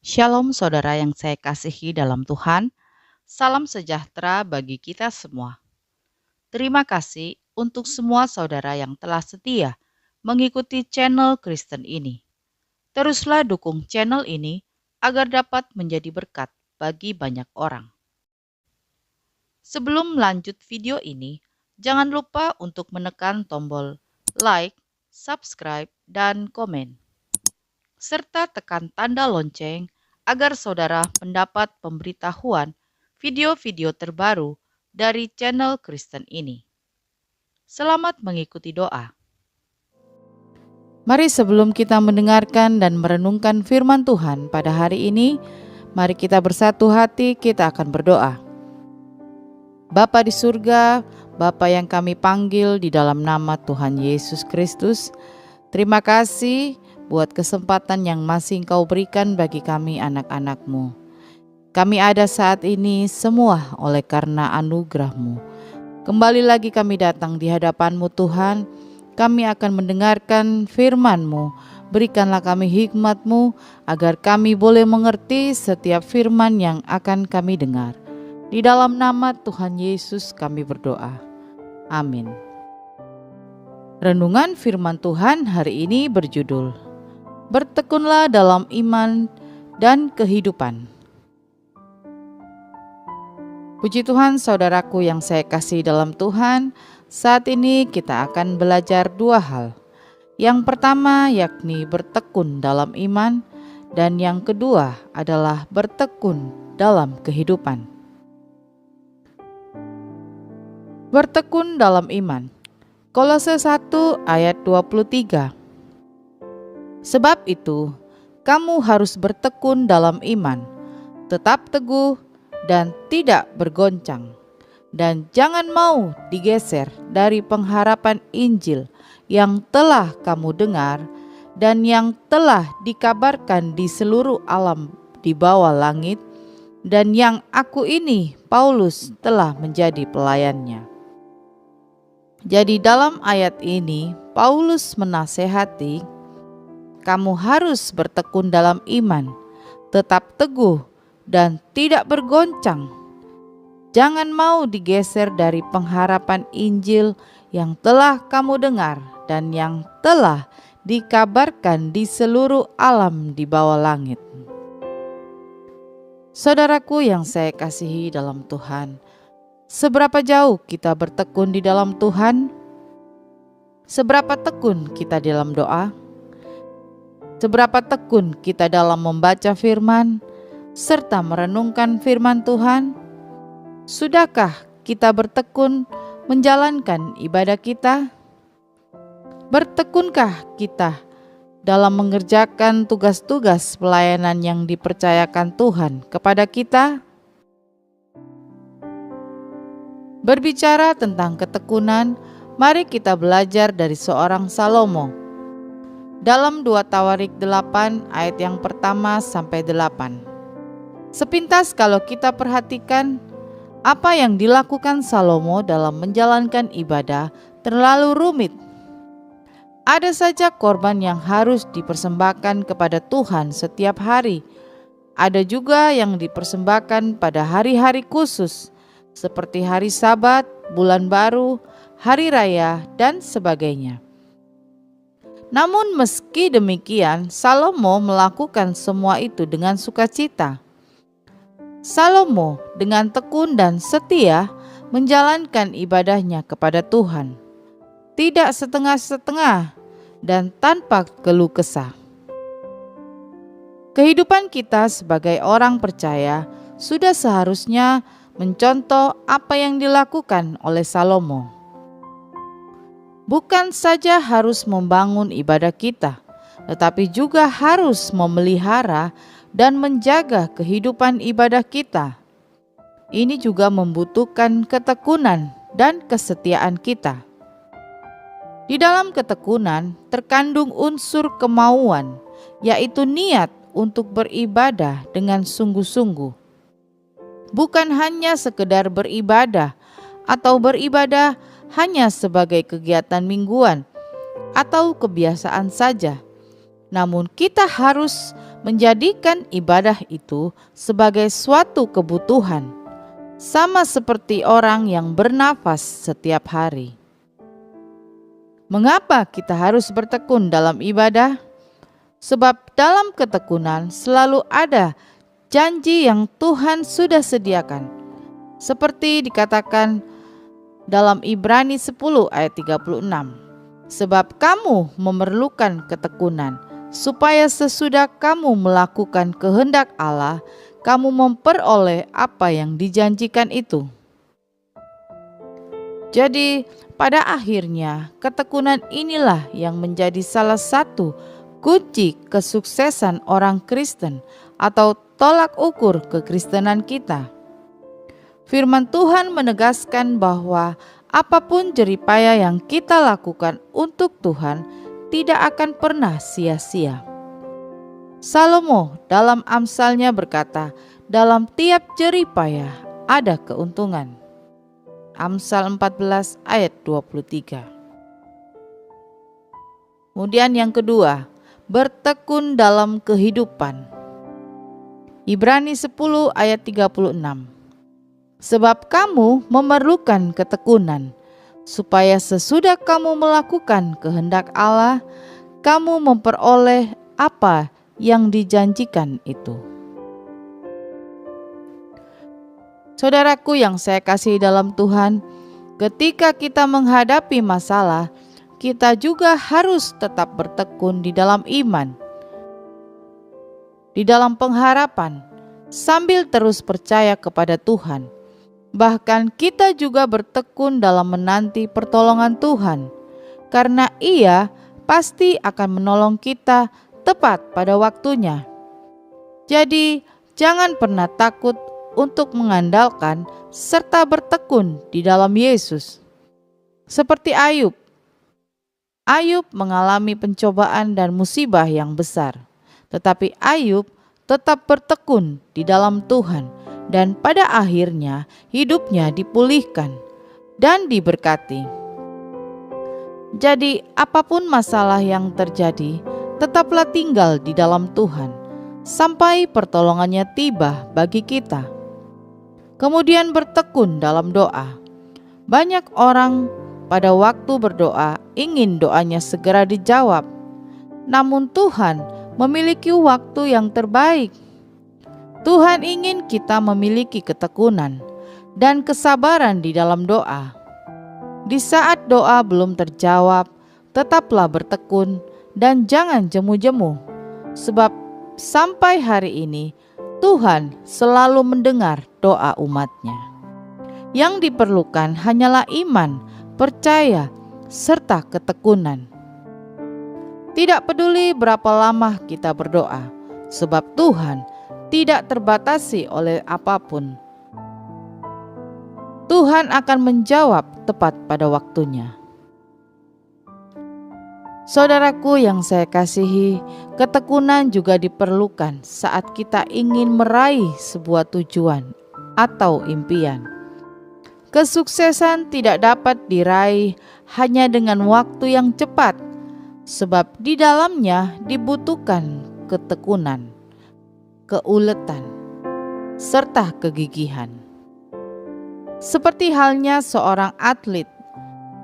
Shalom saudara yang saya kasihi dalam Tuhan, salam sejahtera bagi kita semua. Terima kasih untuk semua saudara yang telah setia mengikuti channel Kristen ini. Teruslah dukung channel ini agar dapat menjadi berkat bagi banyak orang. Sebelum lanjut video ini, jangan lupa untuk menekan tombol like, subscribe, dan komen, serta tekan tanda lonceng agar saudara mendapat pemberitahuan video-video terbaru dari channel Kristen ini. Selamat mengikuti doa. Mari sebelum kita mendengarkan dan merenungkan firman Tuhan pada hari ini, mari kita bersatu hati, kita akan berdoa. Bapa di surga, Bapa yang kami panggil di dalam nama Tuhan Yesus Kristus, terima kasih buat kesempatan yang masih Engkau berikan bagi kami anak-anak-Mu. Kami ada saat ini semua oleh karena anugerah-Mu. Kembali lagi kami datang di hadapan-Mu Tuhan. Kami akan mendengarkan firman-Mu. Berikanlah kami hikmat-Mu agar kami boleh mengerti setiap firman yang akan kami dengar. Di dalam nama Tuhan Yesus kami berdoa. Amin. Renungan firman Tuhan hari ini berjudul Bertekunlah dalam iman dan kehidupan. Puji Tuhan, saudaraku yang saya kasih dalam Tuhan, saat ini kita akan belajar dua hal. Yang pertama yakni bertekun dalam iman, dan yang kedua adalah bertekun dalam kehidupan. Bertekun dalam iman. Kolose 1 ayat 23. Sebab itu, kamu harus bertekun dalam iman, tetap teguh dan tidak bergoncang, dan jangan mau digeser dari pengharapan Injil yang telah kamu dengar dan yang telah dikabarkan di seluruh alam di bawah langit, dan yang aku ini, Paulus, telah menjadi pelayannya. Jadi dalam ayat ini, Paulus menasehati, kamu harus bertekun dalam iman, tetap teguh dan tidak bergoncang. Jangan mau digeser dari pengharapan Injil yang telah kamu dengar dan yang telah dikabarkan di seluruh alam di bawah langit. Saudaraku yang saya kasihi dalam Tuhan, seberapa jauh kita bertekun di dalam Tuhan? Seberapa tekun kita dalam doa? Seberapa tekun kita dalam membaca firman serta merenungkan firman Tuhan? Sudahkah kita bertekun menjalankan ibadah kita? Bertekunkah kita dalam mengerjakan tugas-tugas pelayanan yang dipercayakan Tuhan kepada kita? Berbicara tentang ketekunan, mari kita belajar dari seorang Salomo. Dalam 2 Tawarik 8 ayat yang pertama sampai 8. Sepintas kalau kita perhatikan, apa yang dilakukan Salomo dalam menjalankan ibadah terlalu rumit. Ada saja korban yang harus dipersembahkan kepada Tuhan setiap hari. Ada juga yang dipersembahkan pada hari-hari khusus, seperti hari Sabat, bulan baru, hari raya, dan sebagainya. Namun meski demikian, Salomo melakukan semua itu dengan sukacita. Salomo dengan tekun dan setia menjalankan ibadahnya kepada Tuhan, tidak setengah-setengah dan tanpa keluh kesah. Kehidupan kita sebagai orang percaya sudah seharusnya mencontoh apa yang dilakukan oleh Salomo. Bukan saja harus membangun ibadah kita, tetapi juga harus memelihara dan menjaga kehidupan ibadah kita. Ini juga membutuhkan ketekunan dan kesetiaan kita. Di dalam ketekunan terkandung unsur kemauan, yaitu niat untuk beribadah dengan sungguh-sungguh. Bukan hanya sekedar beribadah atau beribadah hanya sebagai kegiatan mingguan atau kebiasaan saja. Namun kita harus menjadikan ibadah itu sebagai suatu kebutuhan, sama seperti orang yang bernafas setiap hari. Mengapa kita harus bertekun dalam ibadah? Sebab dalam ketekunan selalu ada janji yang Tuhan sudah sediakan. Seperti dikatakan dalam Ibrani 10 ayat 36. Sebab kamu memerlukan ketekunan, supaya sesudah kamu melakukan kehendak Allah, kamu memperoleh apa yang dijanjikan itu. Jadi pada akhirnya ketekunan inilah yang menjadi salah satu kunci kesuksesan orang Kristen atau tolak ukur kekristenan kita. Firman Tuhan menegaskan bahwa apapun jeripaya yang kita lakukan untuk Tuhan tidak akan pernah sia-sia. Salomo dalam Amsalnya berkata, dalam tiap jeripaya ada keuntungan. Amsal 14 ayat 23. Kemudian yang kedua, bertekun dalam kehidupan. Ibrani 10 ayat 36. Sebab kamu memerlukan ketekunan, supaya sesudah kamu melakukan kehendak Allah, kamu memperoleh apa yang dijanjikan itu. Saudaraku yang saya kasihi dalam Tuhan, ketika kita menghadapi masalah, kita juga harus tetap bertekun di dalam iman, di dalam pengharapan, sambil terus percaya kepada Tuhan. Bahkan kita juga bertekun dalam menanti pertolongan Tuhan, karena Ia pasti akan menolong kita tepat pada waktunya. Jadi, jangan pernah takut untuk mengandalkan serta bertekun di dalam Yesus. Seperti Ayub. Ayub mengalami pencobaan dan musibah yang besar, tetapi Ayub tetap bertekun di dalam Tuhan, dan pada akhirnya hidupnya dipulihkan dan diberkati. Jadi, apapun masalah yang terjadi, tetaplah tinggal di dalam Tuhan sampai pertolongannya tiba bagi kita. Kemudian bertekun dalam doa. Banyak orang pada waktu berdoa ingin doanya segera dijawab, namun Tuhan memiliki waktu yang terbaik. Tuhan ingin kita memiliki ketekunan dan kesabaran di dalam doa. Di saat doa belum terjawab, tetaplah bertekun dan jangan jemu-jemu, sebab sampai hari ini Tuhan selalu mendengar doa umat-Nya. Yang diperlukan hanyalah iman, percaya, serta ketekunan. Tidak peduli berapa lama kita berdoa, sebab Tuhan tidak terbatasi oleh apapun. Tuhan akan menjawab tepat pada waktunya. Saudaraku yang saya kasihi, ketekunan juga diperlukan saat kita ingin meraih sebuah tujuan atau impian. Kesuksesan tidak dapat diraih hanya dengan waktu yang cepat, sebab di dalamnya dibutuhkan ketekunan, keuletan, serta kegigihan. Seperti halnya seorang atlet,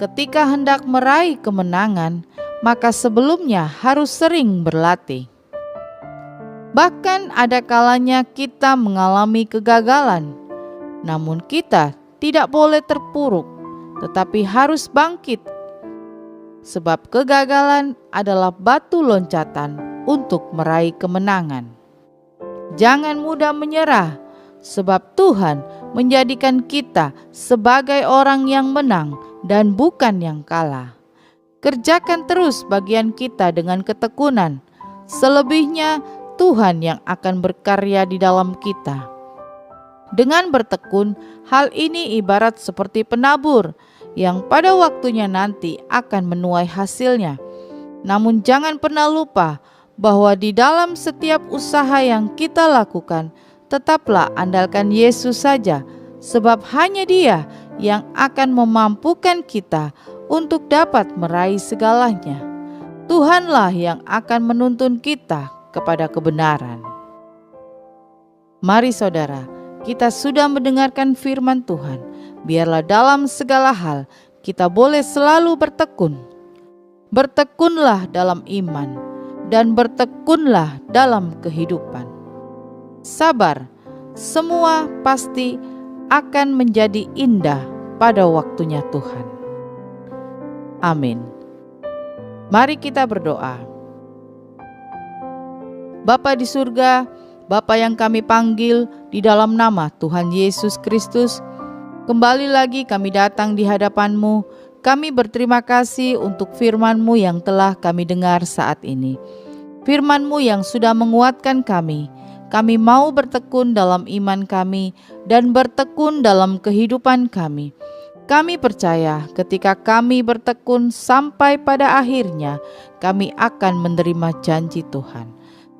ketika hendak meraih kemenangan, maka sebelumnya harus sering berlatih. Bahkan ada kalanya kita mengalami kegagalan, namun kita tidak boleh terpuruk, tetapi harus bangkit. Sebab kegagalan adalah batu loncatan untuk meraih kemenangan. Jangan mudah menyerah, sebab Tuhan menjadikan kita sebagai orang yang menang dan bukan yang kalah. Kerjakan terus bagian kita dengan ketekunan. Selebihnya Tuhan yang akan berkarya di dalam kita. Dengan bertekun, hal ini ibarat seperti penabur yang pada waktunya nanti akan menuai hasilnya. Namun jangan pernah lupa bahwa di dalam setiap usaha yang kita lakukan, tetaplah andalkan Yesus saja, sebab hanya Dia yang akan memampukan kita untuk dapat meraih segalanya. Tuhanlah yang akan menuntun kita kepada kebenaran. Mari saudara, kita sudah mendengarkan firman Tuhan. Biarlah dalam segala hal kita boleh selalu bertekun. Bertekunlah dalam iman dan bertekunlah dalam kehidupan. Sabar, semua pasti akan menjadi indah pada waktunya Tuhan. Amin. Mari kita berdoa. Bapa di surga, Bapa yang kami panggil di dalam nama Tuhan Yesus Kristus, kembali lagi kami datang di hadapan-Mu. Kami berterima kasih untuk firman-Mu yang telah kami dengar saat ini. Firman-Mu yang sudah menguatkan kami. Kami mau bertekun dalam iman kami dan bertekun dalam kehidupan kami. Kami percaya ketika kami bertekun sampai pada akhirnya, kami akan menerima janji Tuhan.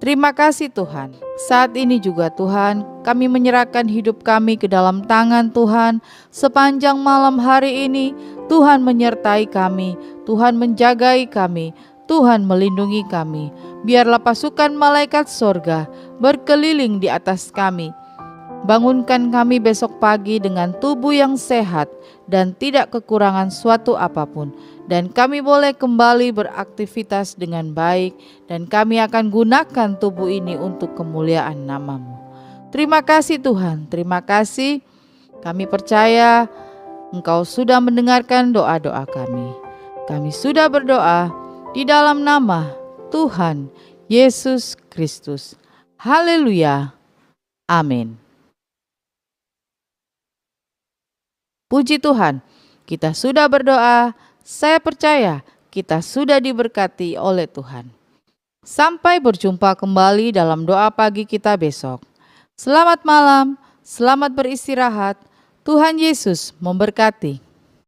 Terima kasih Tuhan. Saat ini juga Tuhan, kami menyerahkan hidup kami ke dalam tangan Tuhan. Sepanjang malam hari ini, Tuhan menyertai kami, Tuhan menjagai kami, Tuhan melindungi kami. Biarlah pasukan malaikat sorga berkeliling di atas kami. Bangunkan kami besok pagi dengan tubuh yang sehat dan tidak kekurangan suatu apapun. Dan kami boleh kembali beraktivitas dengan baik. Dan kami akan gunakan tubuh ini untuk kemuliaan nama-Mu. Terima kasih Tuhan, terima kasih. Kami percaya Engkau sudah mendengarkan doa-doa kami. Kami sudah berdoa di dalam nama Tuhan Yesus Kristus. Haleluya. Amin. Puji Tuhan, kita sudah berdoa. Saya percaya kita sudah diberkati oleh Tuhan. Sampai berjumpa kembali dalam doa pagi kita besok. Selamat malam, selamat beristirahat. Tuhan Yesus memberkati.